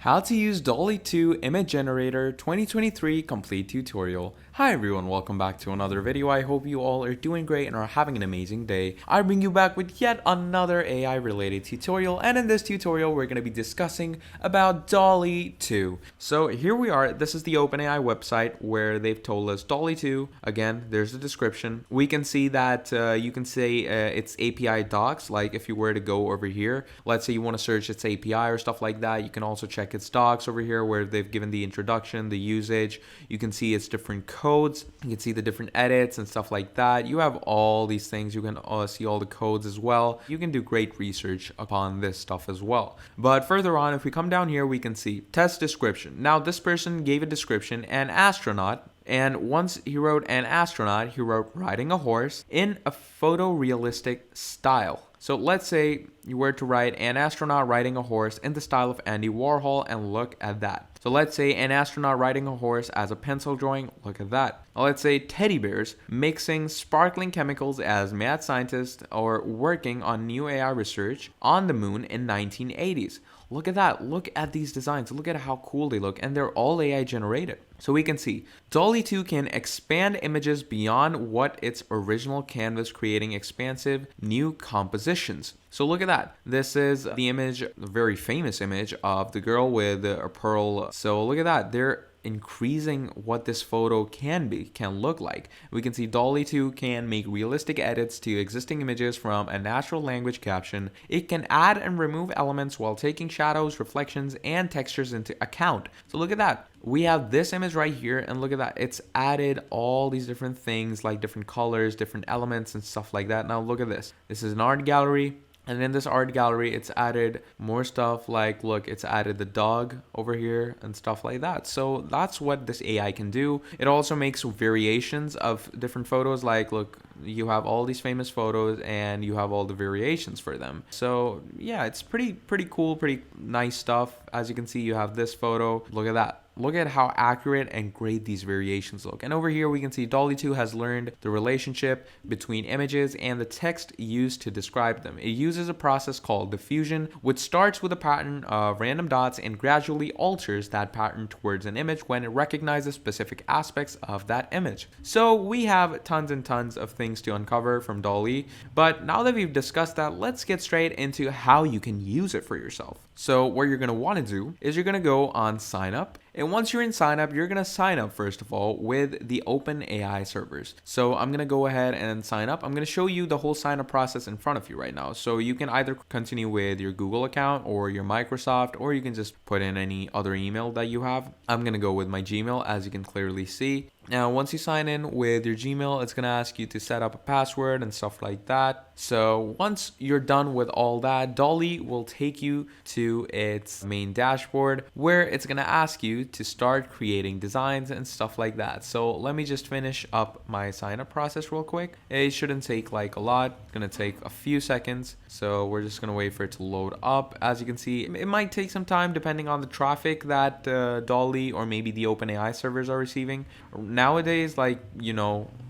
How to use dall-e 2 Image Generator 2023 complete tutorial. Hi everyone, welcome back to another video. I hope you all are doing great and are having an amazing day. I bring you back with yet another AI related tutorial, and in this tutorial we're going to be discussing about dall-e 2. So here we are. This is the OpenAI website where they've told us dall-e 2. Again, there's the description. We can see that you can say it's API docs. Like if you were to go over here, let's say you want to search its API or stuff like that, you can also check its docs over here where they've given the introduction, the usage. You can see its different codes. You can see the different edits and stuff like that. You have all these things. You can see all the codes as well. You can do great research upon this stuff as well. But further on, if we come down here, we can see test description. Now this person gave a description, an astronaut. And once he wrote an astronaut, he wrote riding a horse in a photorealistic style. So let's say you were to write an astronaut riding a horse in the style of Andy Warhol, and look at that. So let's say an astronaut riding a horse as a pencil drawing, look at that. Now let's say teddy bears mixing sparkling chemicals as mad scientists or working on new AI research on the moon in 1980s. Look at that. Look at these designs. Look at how cool they look. And they're all AI generated. So we can see dall-e 2 can expand images beyond what its original canvas, creating expansive new compositions. So look at that. This is the image, a very famous image of the girl with a pearl. So look at that. They're increasing what this photo can look like. We can see dall-e 2 can make realistic edits to existing images from a natural language caption. It can add and remove elements while taking shadows, reflections, and textures into account. So look at that. We have this image right here, and look at that. It's added all these different things like different colors, different elements, and stuff like that. Now look at this. This is an art gallery. And in this art gallery, it's added more stuff like, look, it's added the dog over here and stuff like that. So that's what this AI can do. It also makes variations of different photos. Like, look, you have all these famous photos and you have all the variations for them. So yeah, it's pretty cool, pretty nice stuff. As you can see, you have this photo. Look at that. Look at how accurate and great these variations look. And over here we can see dall-e 2 has learned the relationship between images and the text used to describe them. It uses a process called diffusion, which starts with a pattern of random dots and gradually alters that pattern towards an image when it recognizes specific aspects of that image. So we have tons and tons of things to uncover from dall-e, but now that we've discussed that, let's get straight into how you can use it for yourself. So what you're going to want to do is you're going to go on sign up. And once you're in sign up, you're going to sign up first of all with the OpenAI servers. So I'm going to go ahead and sign up. I'm going to show you the whole sign up process in front of you right now. So you can either continue with your Google account or your Microsoft, or you can just put in any other email that you have. I'm going to go with my Gmail, as you can clearly see. Now, once you sign in with your Gmail, it's going to ask you to set up a password and stuff like that. So once you're done with all that, dall-e will take you to its main dashboard where it's going to ask you to start creating designs and stuff like that. So let me just finish up my sign up process real quick. It shouldn't take like a lot. It's going to take a few seconds. So we're just going to wait for it to load up. As you can see, it might take some time depending on the traffic that dall-e or maybe the OpenAI servers are receiving. Nowadays, like,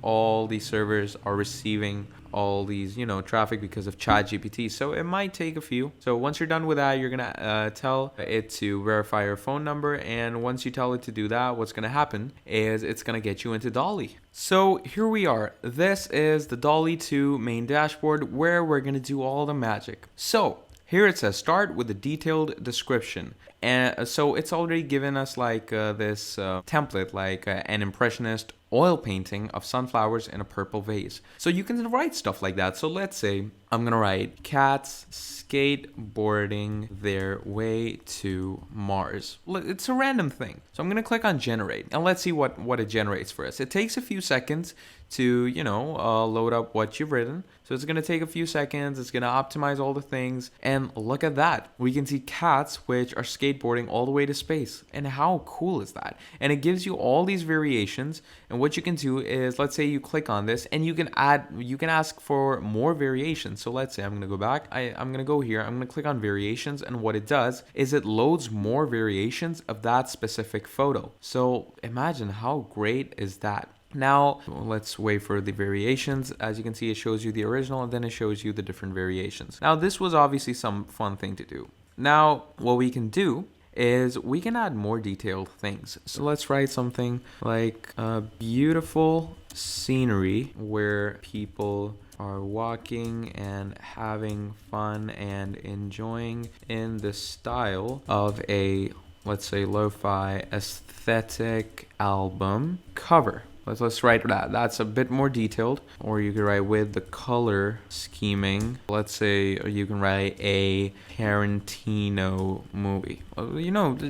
all these servers are receiving all these, traffic because of ChatGPT. So it might take a few. So once you're done with that, you're going to tell it to verify your phone number. And once you tell it to do that, what's going to happen is it's going to get you into dall-e. So here we are. This is the dall-e 2 main dashboard where we're going to do all the magic. So here it says start with a detailed description. And so it's already given us like this template, like an impressionist oil painting of sunflowers in a purple vase. So you can write stuff like that. So let's say I'm going to write cats skateboarding their way to Mars. It's a random thing. So I'm going to click on generate and let's see what it generates for us. It takes a few seconds to, load up what you've written. So it's going to take a few seconds. It's going to optimize all the things. And look at that. We can see cats which are skateboarding all the way to space. And how cool is that? And it gives you all these variations. And what you can do is, let's say you click on this and you can ask for more variations. So let's say I'm going to go back. I'm going to go here. I'm going to click on variations. And what it does is it loads more variations of that specific photo. So imagine how great is that? Now, let's wait for the variations. As you can see, it shows you the original and then it shows you the different variations. Now, this was obviously some fun thing to do. Now, what we can do is we can add more detailed things. So let's write something like a beautiful scenery where people are walking and having fun and enjoying in the style of a, let's say, lo-fi aesthetic album cover. Let's write that. That's a bit more detailed. Or you could write with the color scheming. Let's say you can write a Tarantino movie.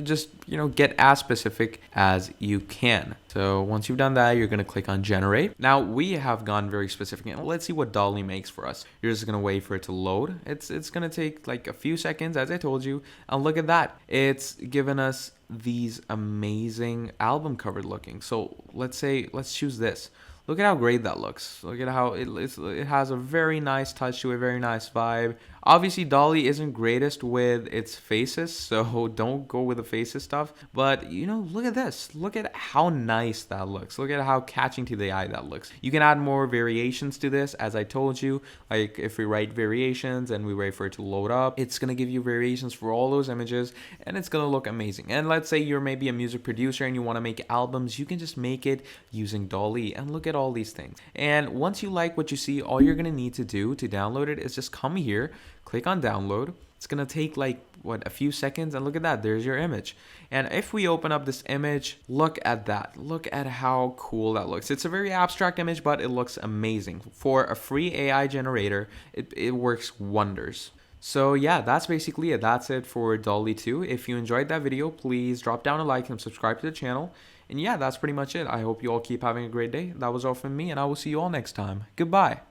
Just get as specific as you can. So once you've done that, you're gonna click on generate. Now we have gone very specific. And let's see what dall-e makes for us. You're just gonna wait for it to load. It's gonna take like a few seconds, as I told you. And look at that. It's given us these amazing album cover looking. So let's choose this. Look at how great that looks. Look at how it has a very nice touch to it, very nice vibe. Obviously, dall-e isn't greatest with its faces, so don't go with the faces stuff. But, look at this. Look at how nice that looks. Look at how catching to the eye that looks. You can add more variations to this, as I told you. Like, if we write variations and we wait for it to load up, it's going to give you variations for all those images, and it's going to look amazing. And let's say you're maybe a music producer and you want to make albums, you can just make it using dall-e, and look at all these things. And once you like what you see, all you're going to need to do to download it is just come here, click on download. It's gonna take like a few seconds, and look at that, there's your image. And if we open up this image, look at that. Look at how cool that looks. It's a very abstract image, but it looks amazing. For a free AI generator, it works wonders. So yeah, that's basically it. That's it for dall-e 2. If you enjoyed that video, please drop down a like and subscribe to the channel. And yeah, that's pretty much it. I hope you all keep having a great day. That was all from me, and I will see you all next time. Goodbye.